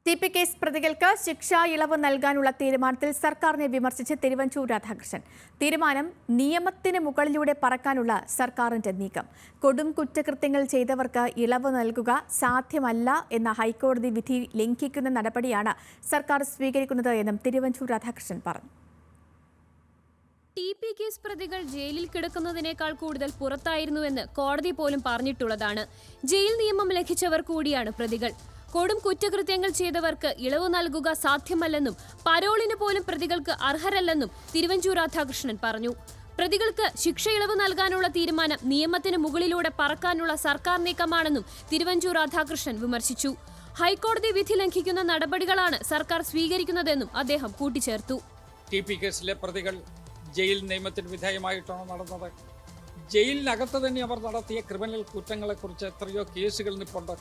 TP case പ്രതികൾക്ക് ശിക്ഷാ ഇളവ് നൽകാനുള്ള തീരുമാനത്തിൽ സർക്കാരിനെ വിമർശിച്ച് തിരുവഞ്ചൂർ രാധാകൃഷ്ണൻ. തീരുമാനം നിയമത്തിന് മുകളിലൂടെ പറക്കാനുള്ള സർക്കാരിന്റെ നീക്കം. കൊടും കുറ്റകൃത്യങ്ങൾ ചെയ്തവർക്ക് ഇളവ് നൽകുക സാധ്യമല്ല എന്ന ഹൈക്കോടതി വിധി ലംഘിക്കുന്ന നടപടിയാണ് സർക്കാർ സ്വീകരിക്കുന്നത് എന്നും തിരുവഞ്ചൂർ രാധാകൃഷ്ണൻ പറഞ്ഞു. ടി.പി കേസ് പ്രതികൾ ജയിലിൽ കിടക്കുന്നതിനേക്കാൾ കൂടുതൽ പുറത്തായിരുന്നുവെന്ന് കോടതി പോലും പറഞ്ഞിട്ടുള്ളതാണ്. ജയിൽ നിയമം ലംഘിച്ചവർ കൂടിയാണ് പ്രതികൾ. കൊടും കുറ്റകൃത്യങ്ങൾ ചെയ്തവർക്ക് ഇളവ് നൽകുക സാധ്യമല്ലെന്നും പരോളിന് പോലും പ്രതികൾക്ക് അർഹരല്ലെന്നും തിരുവഞ്ചൂർ രാധാകൃഷ്ണൻ പറഞ്ഞു. പ്രതികൾക്ക് ശിക്ഷ ഇളവ് നൽകാനുള്ള തീരുമാനം നിയമത്തിന് മുകളിലൂടെ പറക്കാനുള്ള സർക്കാർ നീക്കമാണെന്നും തിരുവഞ്ചൂർ രാധാകൃഷ്ണൻ വിമർശിച്ചു. ഹൈക്കോടതി വിധി ലംഘിക്കുന്ന നടപടികളാണ് സർക്കാർ സ്വീകരിക്കുന്നതെന്നും അദ്ദേഹം കൂട്ടിച്ചേർത്തു. ടി.പി കേസിലെ പ്രതികൾ ജയിൽ നിയമത്തിന് വിധേയമായിട്ടാണ് നടന്നത്. ജയിലിനകത്ത് തന്നെ അവർ നടത്തിയ ക്രിമിനൽ കുറ്റങ്ങളെക്കുറിച്ച് എത്രയോ കേസുകൾ നിൽപ്പുണ്ട്.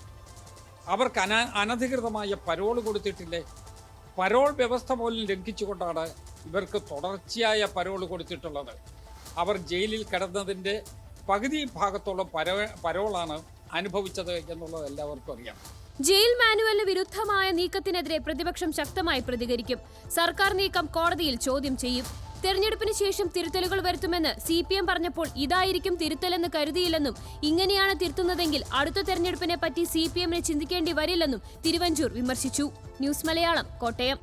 അവർക്ക് അനധികൃതമായ പരോൾ കൊടുത്തിട്ടില്ലേ? പരോൾ വ്യവസ്ഥ പോലും ലംഘിച്ചുകൊണ്ടാണ് ഇവർക്ക് തുടർച്ചയായ പരോൾ കൊടുത്തിട്ടുള്ളത്. അവർ ജയിലിൽ കിടന്നതിൻ്റെ പകുതി ഭാഗത്തോളം പരോളാണ് അനുഭവിച്ചത് എന്നുള്ളത് എല്ലാവർക്കും അറിയാം. ജയിൽ മാനുവലിന് വിരുദ്ധമായ നീക്കത്തിനെതിരെ പ്രതിപക്ഷം ശക്തമായി പ്രതികരിക്കും. സർക്കാർ നീക്കം കോടതിയിൽ ചോദ്യം ചെയ്യും. തെരഞ്ഞെടുപ്പിന് ശേഷം തിരുത്തലുകൾ വരുത്തുമെന്ന് CPM പറഞ്ഞപ്പോൾ ഇതായിരിക്കും തിരുത്തലെന്ന് കരുതിയില്ലെന്നും ഇങ്ങനെയാണ് തിരുത്തുന്നതെങ്കിൽ അടുത്ത തെരഞ്ഞെടുപ്പിനെ പറ്റി CPM ചിന്തിക്കേണ്ടി വരില്ലെന്നും തിരുവഞ്ചൂർ വിമർശിച്ചു. ന്യൂസ് മലയാളം, കോട്ടയം.